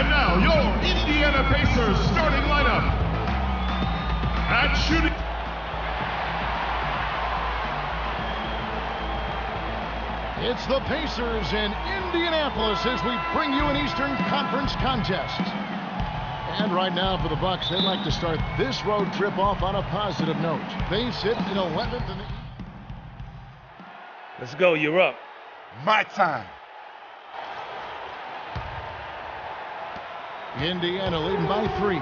And now, your Indiana Pacers starting lineup. At shooting. It's the Pacers in Indianapolis as we bring you an Eastern Conference contest. And right now for the Bucks, they'd like to start this road trip off on a positive note. They sit in 11th in the... Let's go, you're up. My time. Indiana leading by 3.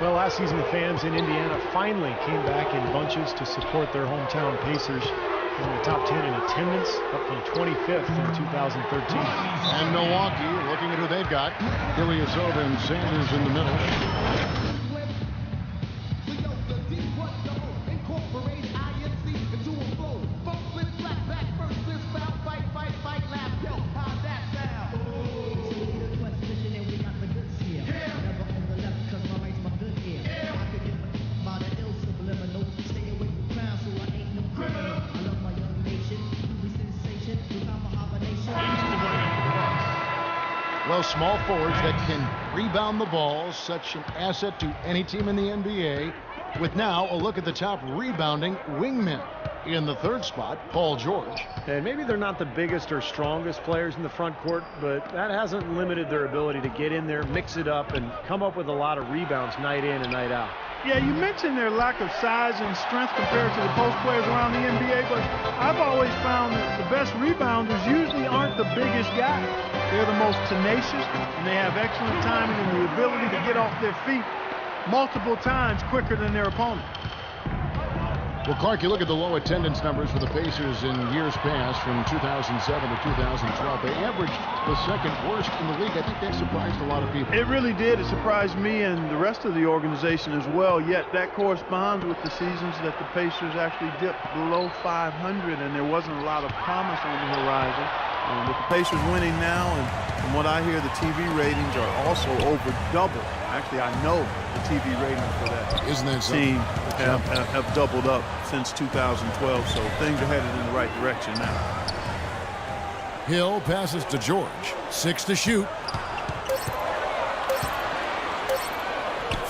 Well, last season the fans in Indiana finally came back in bunches to support their hometown Pacers. In the top 10 in attendance, up from 25th in 2013. And Milwaukee, looking at who they've got. Ilyasova and Sanders in the middle. Well, small forwards that can rebound the ball, such an asset to any team in the NBA. With now a look at the top rebounding wingmen. In the third spot, Paul George. And maybe they're not the biggest or strongest players in the front court, but that hasn't limited their ability to get in there, mix it up, and come up with a lot of rebounds night in and night out. Yeah, you mentioned their lack of size and strength compared to the post players around the NBA, but I've always found that the best rebounders usually aren't the biggest guys. They're the most tenacious, and they have excellent timing and the ability to get off their feet multiple times quicker than their opponent. Well, Clark, you look at the low attendance numbers for the Pacers in years past, from 2007 to 2012. They averaged the second worst in the league. I think that surprised a lot of people. It really did. It surprised me and the rest of the organization as well. Yet that corresponds with the seasons that the Pacers actually dipped below 500, and there wasn't a lot of promise on the horizon. With the Pacers winning now, and from what I hear, the TV ratings are also over double. Actually, I know the TV ratings for that Isn't that team have doubled up since 2012, so things are headed in the right direction now. Hill passes to George. 6 to shoot.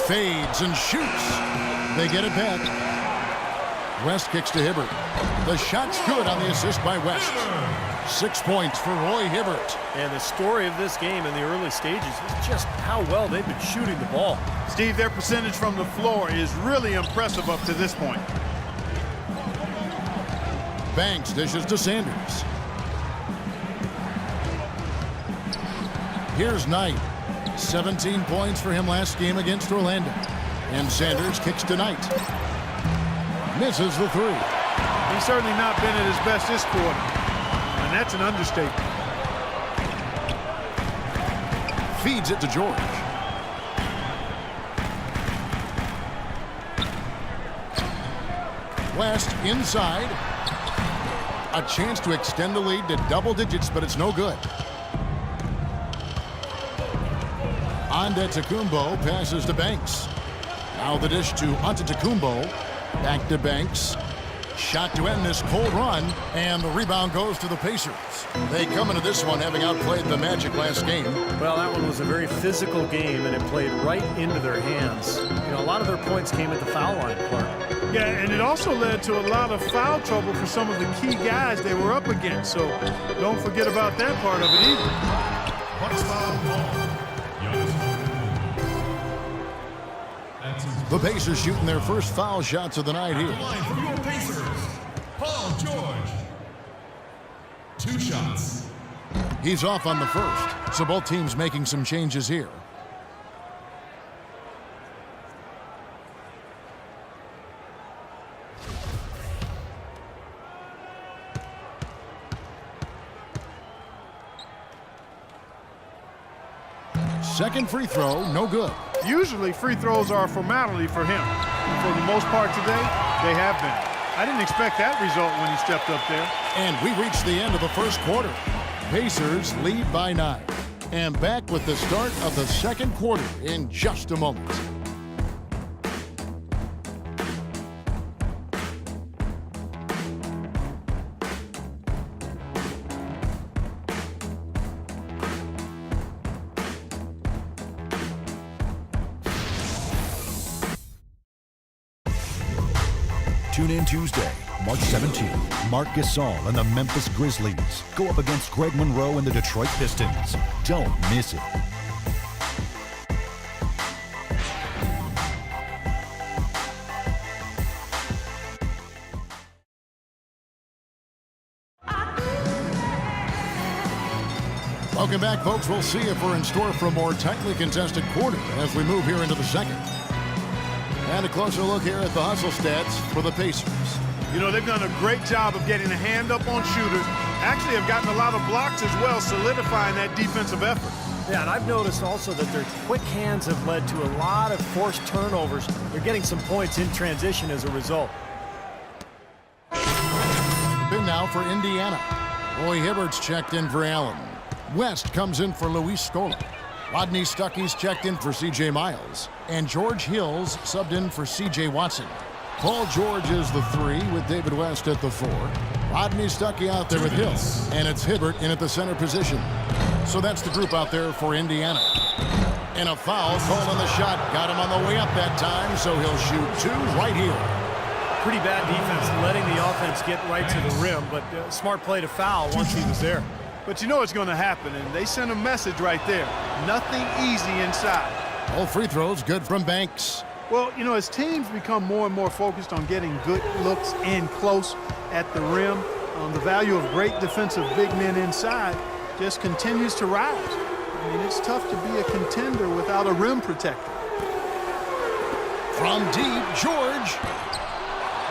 Fades and shoots. They get it back. West kicks to Hibbert. The shot's good on the assist by West. 6 points for Roy Hibbert. And the story of this game in the early stages is just how well they've been shooting the ball. Steve, their percentage from the floor is really impressive up to this point. Banks dishes to Sanders. Here's Knight. 17 points for him last game against Orlando. And Sanders kicks to Knight. Misses the 3. He's certainly not been at his best this quarter, and that's an understatement. Feeds it to George. West inside. A chance to extend the lead to double digits, but it's no good. Antetokounmpo passes to Banks. Now the dish to Antetokounmpo. Back to Banks. Shot to end this cold run, and the rebound goes to the Pacers. They come into this one having outplayed the Magic last game. Well, that one was a very physical game, and it played right into their hands. You know, a lot of their points came at the foul line, Clark. Yeah, and it also led to a lot of foul trouble for some of the key guys they were up against, so don't forget about that part of it either. The Pacers shooting their first foul shots of the night here. For your Pacers, Paul George. 2 shots. He's off on the first, so both teams making some changes here. Second free throw, no good. Usually free throws are a formality for him. For the most part today, they have been. I didn't expect that result when he stepped up there. And we reached the end of the first quarter. Pacers lead by 9. And back with the start of the second quarter in just a moment. Tune in Tuesday, March 17th. Marc Gasol and the Memphis Grizzlies go up against Greg Monroe and the Detroit Pistons. Don't miss it. Welcome back, folks. We'll see if we're in store for a more tightly contested quarter as we move here into the second. And a closer look here at the hustle stats for the Pacers. You know, they've done a great job of getting a hand up on shooters. Actually have gotten a lot of blocks as well, solidifying that defensive effort. Yeah, and I've noticed also that their quick hands have led to a lot of forced turnovers. They're getting some points in transition as a result. Been now for Indiana. Roy Hibbert's checked in for Allen. West comes in for Luis Scola. Rodney Stuckey's checked in for C.J. Miles. And George Hills subbed in for C.J. Watson. Paul George is the 3 with David West at the 4. Rodney Stuckey out there with Hills. And it's Hibbert in at the center position. So that's the group out there for Indiana. And a foul called on the shot. Got him on the way up that time, so he'll shoot 2 right here. Pretty bad defense, letting the offense get right to the rim, but smart play to foul once he was there. But you know what's going to happen, and they sent a message right there. Nothing easy inside. All free throws good from Banks. Well, you know, as teams become more and more focused on getting good looks in close at the rim, the value of great defensive big men inside just continues to rise. I mean, it's tough to be a contender without a rim protector. From deep, George.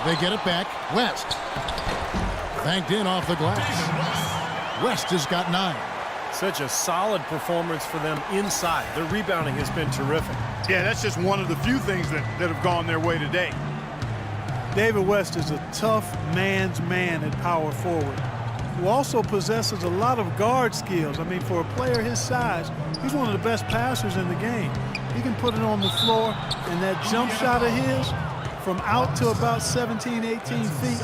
They get it back. West. Banked in off the glass. West has got 9. Such a solid performance for them inside. Their rebounding has been terrific. Yeah, that's just one of the few things that have gone their way today. David West is a tough man's man at power forward, who also possesses a lot of guard skills. I mean, for a player his size, he's one of the best passers in the game. He can put it on the floor, and that jump shot of his from out to about 17, 18 feet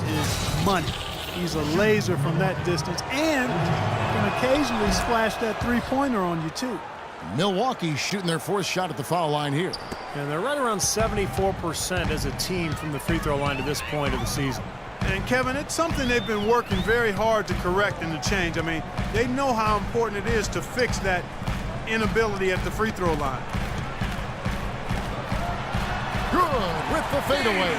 is money. He's a laser from that distance and can occasionally splash that three-pointer on you, too. Milwaukee shooting their 4th shot at the foul line here. And they're right around 74% as a team from the free throw line to this point of the season. And, Kevin, it's something they've been working very hard to correct and to change. I mean, they know how important it is to fix that inability at the free throw line. Good with the fadeaway.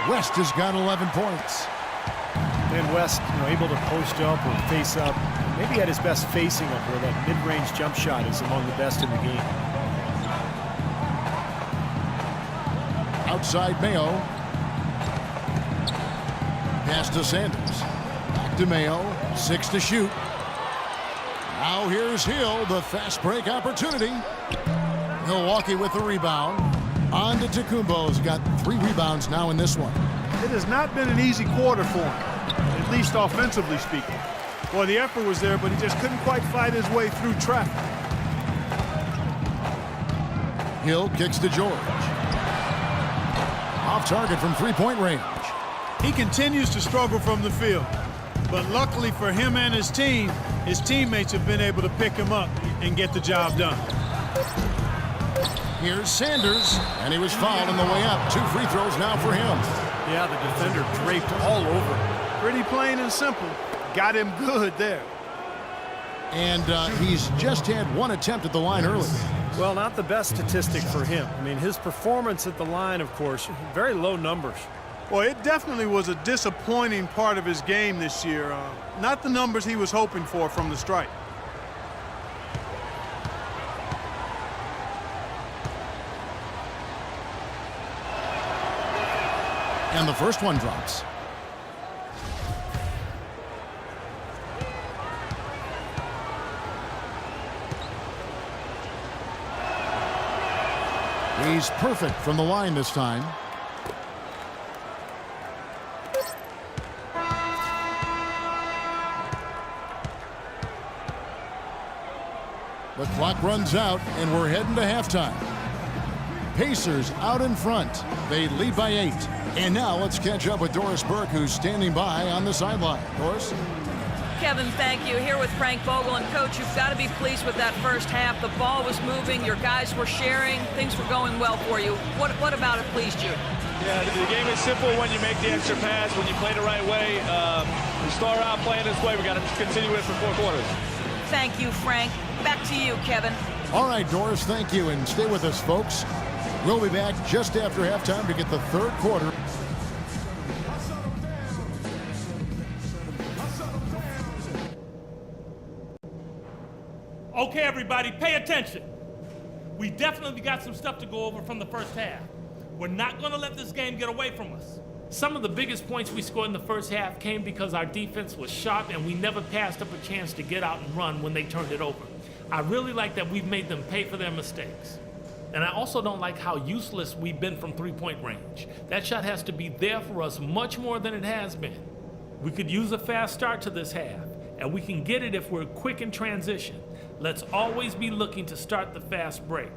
West has got 11 points. And West, able to post up or face up. Maybe at his best facing up, where that mid-range jump shot is among the best in the game. Outside Mayo. Pass to Sanders. Back to Mayo. 6 to shoot. Now here's Hill, the fast break opportunity. Milwaukee with the rebound. On to Tecumbo's got 3 rebounds now in this one. It has not been an easy quarter for him, at least offensively speaking. Boy, the effort was there, but he just couldn't quite fight his way through traffic. Hill kicks to George. Off target from three-point range. He continues to struggle from the field, but luckily for him and his team, his teammates have been able to pick him up and get the job done. Here's Sanders, and he was fouled on the way up. 2 free throws now for him. Yeah, the defender draped all over him. Pretty plain and simple. Got him good there. And he's just had 1 attempt at the line early. Well, not the best statistic for him. I mean, his performance at the line, of course, very low numbers. Well, it definitely was a disappointing part of his game this year. Not the numbers he was hoping for from the stripe. And the first one drops. He's perfect from the line this time. The clock runs out, and we're heading to halftime. Pacers out in front. They lead by 8. And now let's catch up with Doris Burke, who's standing by on the sideline. Doris? Kevin, thank you. Here with Frank Vogel. And, Coach, you've got to be pleased with that first half. The ball was moving. Your guys were sharing. Things were going well for you. What about it pleased you? Yeah, the game is simple when you make the extra pass, when you play the right way. We start out playing this way. We got to continue it for 4 quarters. Thank you, Frank. Back to you, Kevin. All right, Doris, thank you, and stay with us, folks. We'll be back just after halftime to get the third quarter. Okay, everybody, pay attention. We definitely got some stuff to go over from the first half. We're not going to let this game get away from us. Some of the biggest points we scored in the first half came because our defense was sharp and we never passed up a chance to get out and run when they turned it over. I really like that we've made them pay for their mistakes. And I also don't like how useless we've been from three-point range. That shot has to be there for us much more than it has been. We could use a fast start to this half, and we can get it if we're quick in transition. Let's always be looking to start the fast break.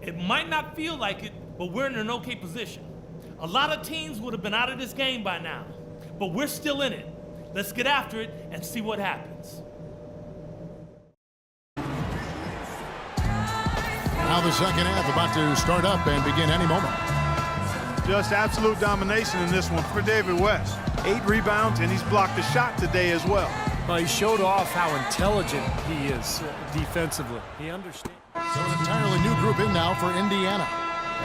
It might not feel like it, but we're in an okay position. A lot of teams would have been out of this game by now, but we're still in it. Let's get after it and see what happens. Now the second half about to start up and begin any moment. Just absolute domination in this one for David West. 8 rebounds, and he's blocked a shot today as well. Well, he showed off how intelligent he is defensively. He understands. So an entirely new group in now for Indiana.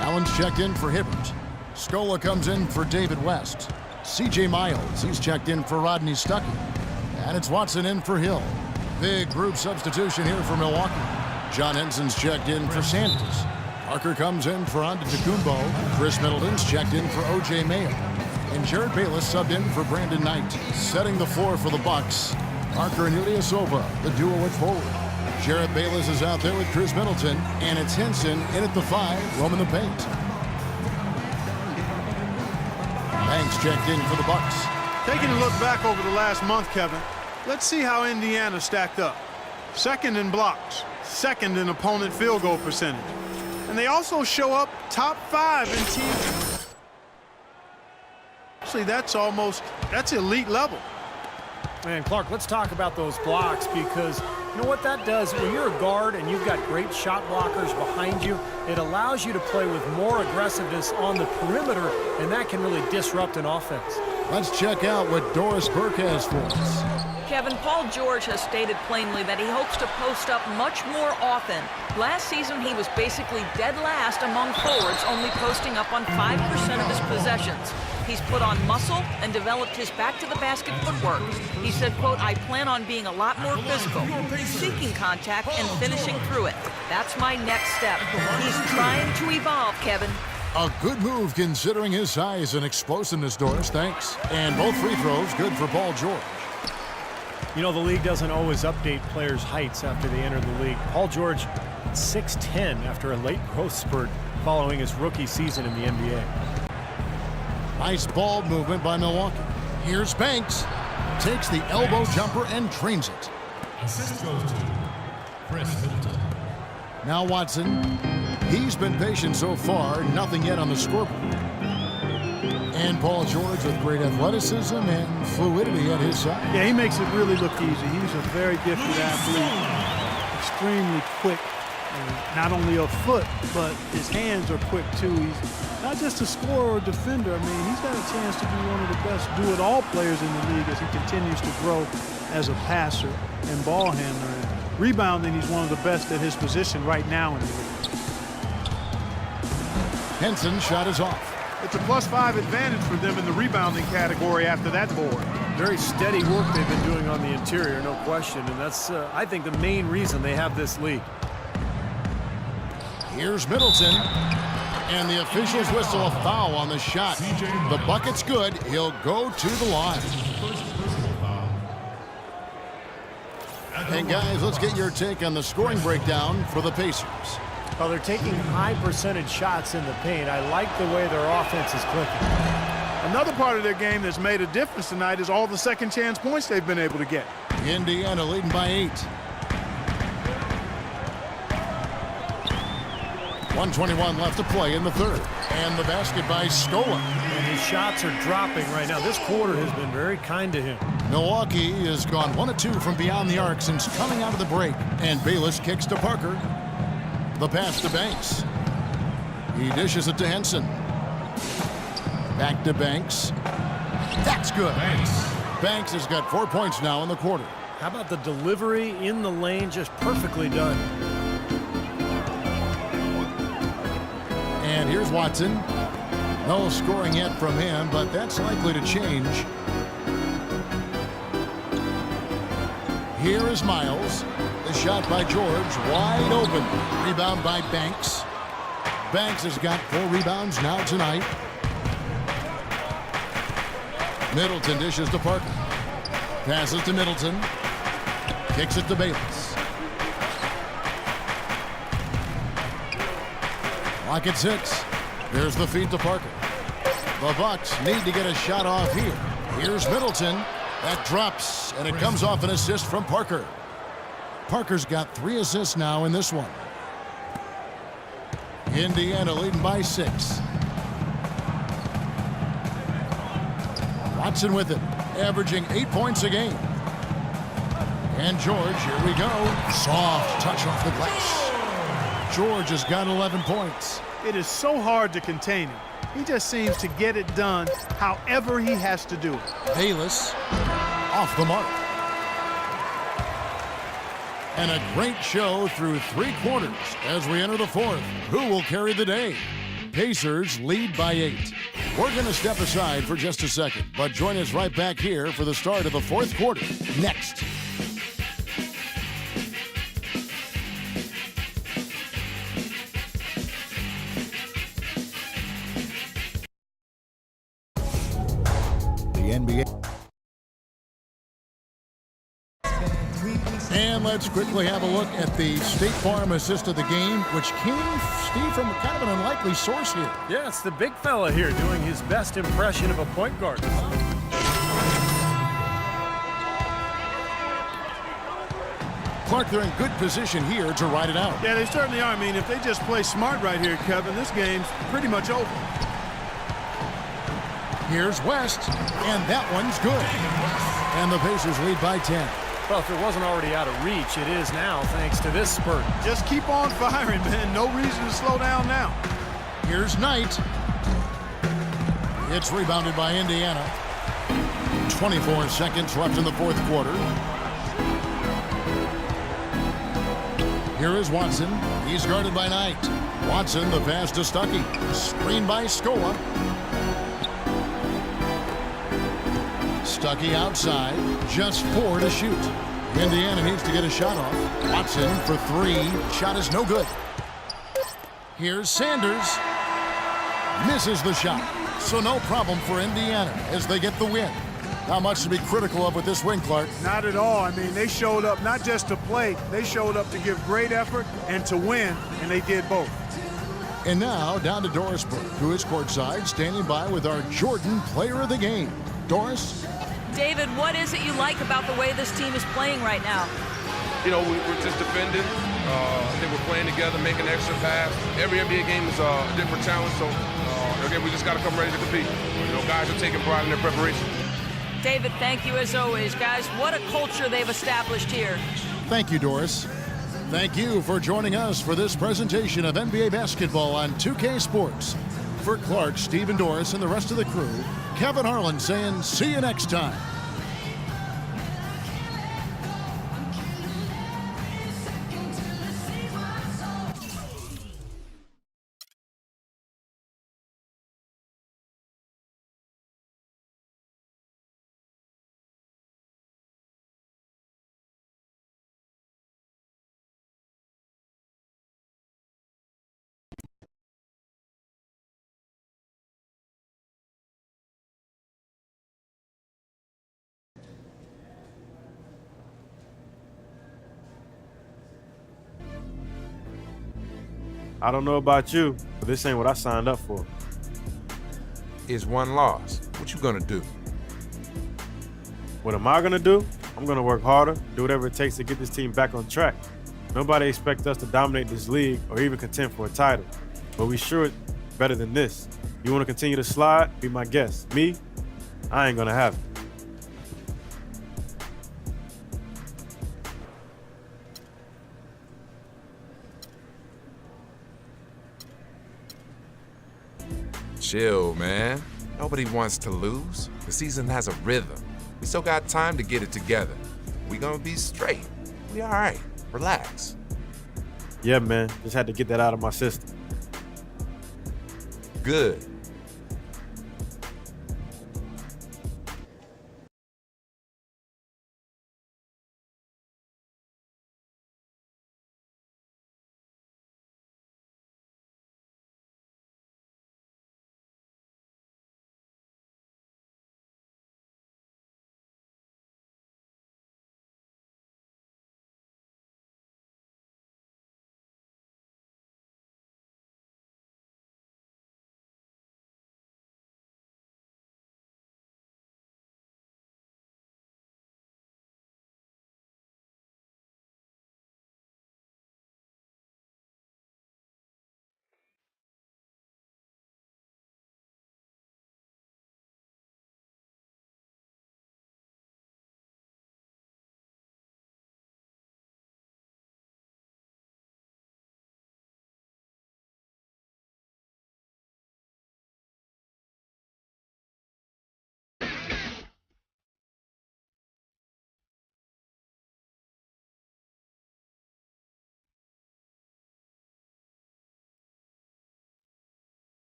Allen's checked in for Hibbert. Scola comes in for David West. C.J. Miles, he's checked in for Rodney Stuckey. And it's Watson in for Hill. Big group substitution here for Milwaukee. John Henson's checked in for Sanders. Parker comes in for Antetokounmpo. Chris Middleton's checked in for O.J. Mayo. And Jared Bayless subbed in for Brandon Knight. Setting the floor for the Bucks, Parker and Ilyasova, the duo at forward. Jared Bayless is out there with Chris Middleton, and it's Henson in at the 5, roaming the paint. Banks checked in for the Bucks. Taking a look back over the last month, Kevin, let's see how Indiana stacked up. Second in blocks, second in opponent field goal percentage. And they also show up top 5 in team. Actually, that's elite level. And Clark, let's talk about those blocks, because you know what that does? When you're a guard and you've got great shot blockers behind you, it allows you to play with more aggressiveness on the perimeter, and that can really disrupt an offense. Let's check out what Doris Burke has for us. Kevin, Paul George has stated plainly that he hopes to post up much more often. Last season, he was basically dead last among forwards, only posting up on 5% of his possessions. He's put on muscle and developed his back-to-the-basket footwork. He said, quote, I plan on being a lot more physical, seeking contact and finishing through it. That's my next step. He's trying to evolve, Kevin. A good move considering his size and explosiveness, Doris. Thanks. And both free throws good for Paul George. You know, the league doesn't always update players' heights after they enter the league. Paul George, 6'10" after a late growth spurt following his rookie season in the NBA. Nice ball movement by Milwaukee. Here's Banks. Takes the elbow jumper and trains it. Assist goes to Chris Middleton. Now Watson. He's been patient so far. Nothing yet on the scoreboard. And Paul George with great athleticism and fluidity at his side. Yeah, he makes it really look easy. He's a very gifted athlete. Extremely quick. And not only a foot, but his hands are quick too. He's not just a scorer or defender. I mean, he's got a chance to be one of the best do-it-all players in the league as he continues to grow as a passer and ball handler. And rebounding, he's one of the best at his position right now in the league. Henson's shot is off. It's a +5 advantage for them in the rebounding category after that board. Very steady work they've been doing on the interior, no question. And that's, I think, the main reason they have this lead. Here's Middleton. And the officials whistle a foul on the shot. The bucket's good. He'll go to the line. And guys, let's get your take on the scoring breakdown for the Pacers. Well, they're taking high percentage shots in the paint. I like the way their offense is clicking. Another part of their game that's made a difference tonight is all the second chance points they've been able to get. Indiana leading by 8. 1:21 left to play in the third. And the basket by Scola. And his shots are dropping right now. This quarter has been very kind to him. Milwaukee has gone 1 of 2 from beyond the arc since coming out of the break. And Bayless kicks to Parker. The pass to Banks. He dishes it to Henson. Back to Banks. That's good. Banks has got 4 points now in the quarter. How about the delivery in the lane? Just perfectly done. And here's Watson. No scoring yet from him, but that's likely to change. Here is Miles. The shot by George, wide open. Rebound by Banks. Banks has got 4 rebounds now tonight. Middleton dishes to Parker. Passes to Middleton. Kicks it to Bayless. Clock at 6. There's the feed to Parker. The Bucks need to get a shot off here. Here's Middleton. That drops, and it comes off an assist from Parker. Parker's got 3 assists now in this one. Indiana leading by 6. Watson with it, averaging 8 points a game. And George, here we go. Soft touch off the glass. George has got 11 points. It is so hard to contain him. He just seems to get it done however he has to do it. Bayless off the mark. And a great show through 3 quarters as we enter the 4th. Who will carry the day? Pacers lead by 8. We're going to step aside for just a second, but join us right back here for the start of the 4th quarter next. The NBA. And let's quickly have a look at the State Farm assist of the game, which came, Steve, from kind of an unlikely source here. Yeah, it's the big fella here doing his best impression of a point guard. Clark, they're in good position here to ride it out. Yeah, they certainly are. I mean, if they just play smart right here, Kevin, this game's pretty much over. Here's West, and that one's good. And the Pacers lead by 10. Well, if it wasn't already out of reach, it is now thanks to this spurt. Just keep on firing, man. No reason to slow down now. Here's Knight. It's rebounded by Indiana. 24 seconds left in the 4th quarter. Here is Watson. He's guarded by Knight. Watson, the pass to Stuckey. Screen by Scola. Stuckey outside, just 4 to shoot. Indiana needs to get a shot off. Watson for 3. Shot is no good. Here's Sanders. Misses the shot. So no problem for Indiana as they get the win. Not much to be critical of with this win, Clark. Not at all. I mean, they showed up not just to play. They showed up to give great effort and to win, and they did both. And now down to Doris Burke, who is courtside, standing by with our Jordan Player of the Game. Doris? David, what is it you like about the way this team is playing right now? You know, we're just defending. I think we're playing together, making extra pass. Every NBA game is a different challenge, so again, we just got to come ready to compete. You know, guys are taking pride in their preparation. David, thank you as always. Guys, what a culture they've established here. Thank you, Doris. Thank you for joining us for this presentation of NBA basketball on 2K Sports. For Clark, Steve, and Doris, and the rest of the crew, Kevin Harlan saying, see you next time. I don't know about you, but this ain't what I signed up for. It's one loss. What you gonna do? What am I gonna do? I'm gonna work harder, do whatever it takes to get this team back on track. Nobody expects us to dominate this league or even contend for a title, but we sure better than this. You wanna continue to slide? Be my guest. Me? I ain't gonna have it. Chill, man. Nobody wants to lose. The season has a rhythm. We still got time to get it together. We gonna be straight. We all right. Relax. Yeah, man. Just had to get that out of my system. Good.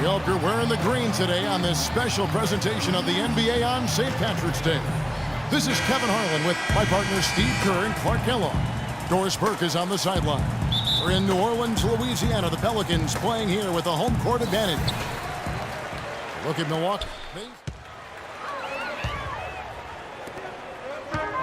We hope you're wearing the green today on this special presentation of the NBA on St. Patrick's Day. This is Kevin Harlan with my partners Steve Kerr and Clark Kellogg. Doris Burke is on the sideline. We're in New Orleans, Louisiana. The Pelicans playing here with a home court advantage. Look at Milwaukee.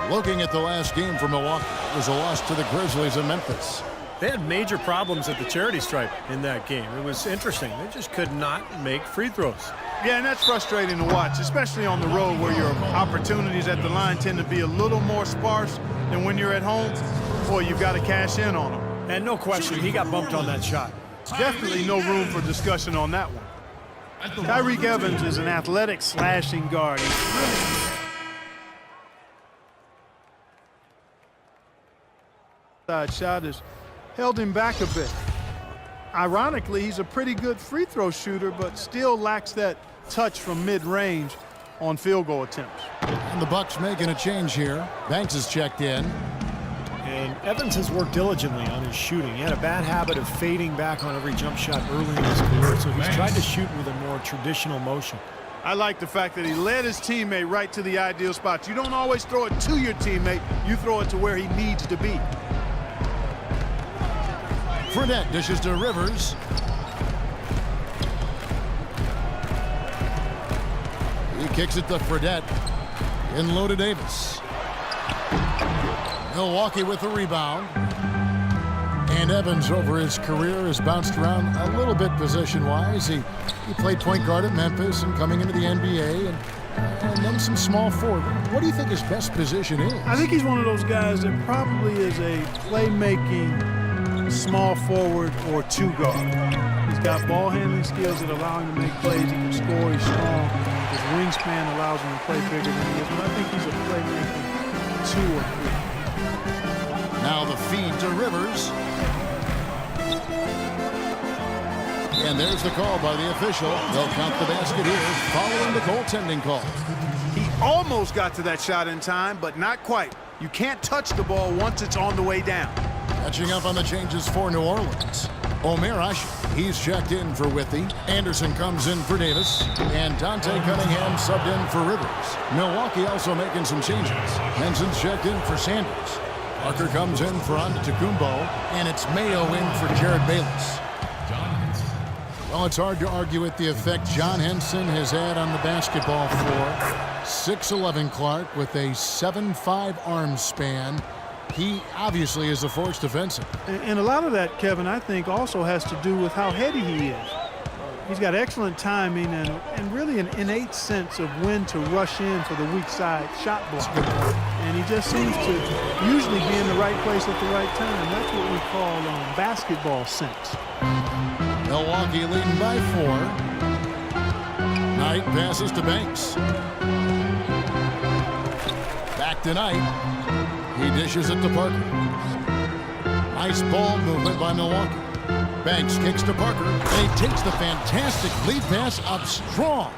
Looking at the last game for Milwaukee, it was a loss to the Grizzlies in Memphis. They had major problems at the charity stripe in that game. It was interesting. They just could not make free throws. Yeah, and that's frustrating to watch, especially on the road where your opportunities at the line tend to be a little more sparse than when you're at home. Boy, you've got to cash in on them. And no question, he got bumped on that shot. Definitely no room for discussion on that one. Tyreke Evans is an athletic slashing guard. Side shot has held him back a bit. Ironically, he's a pretty good free throw shooter, but still lacks that touch from mid-range on field goal attempts. And the Bucks making a change here. Banks is checked in. And Evans has worked diligently on his shooting. He had a bad habit of fading back on every jump shot early in his career, so he's tried to shoot with a more traditional motion. I like the fact that he led his teammate right to the ideal spots. You don't always throw it to your teammate. You throw it to where he needs to be. Fredette dishes to Rivers. He kicks it to Fredette. In low to Davis. Milwaukee with the rebound. And Evans over his career has bounced around a little bit position-wise. He played point guard at Memphis and coming into the NBA and then some small forward. What do you think his best position is? I think he's one of those guys that probably is a playmaking small forward or two guard. He's got ball handling skills that allow him to make plays. He can score. He's strong. His wingspan allows him to play bigger than he is. But I think he's a playmaking 2 or 3. Now the feed to Rivers. And there's the call by the official. They'll count the basket here following the goaltending call. He almost got to that shot in time, but not quite. You can't touch the ball once it's on the way down. Catching up on the changes for New Orleans. Omer Asher, he's checked in for Withy. Anderson comes in for Davis. And Dante Cunningham subbed in for Rivers. Milwaukee also making some changes. Henson's checked in for Sanders. Parker comes in for Antetokounmpo. And it's Mayo in for Jared Bayless. Well, it's hard to argue with the effect John Henson has had on the basketball floor. 6'11" Clark with a 7'5" arm span. He obviously is a force defensive. And a lot of that, Kevin, I think also has to do with how heady he is. He's got excellent timing and really an innate sense of when to rush in for the weak side shot block. And he just seems to usually be in the right place at the right time. That's what we call basketball sense. Milwaukee leading by 4. Knight passes to Banks. Back to Knight. He dishes it to Parker. Nice ball movement by Milwaukee. Banks kicks to Parker, and he takes the fantastic lead pass up strong.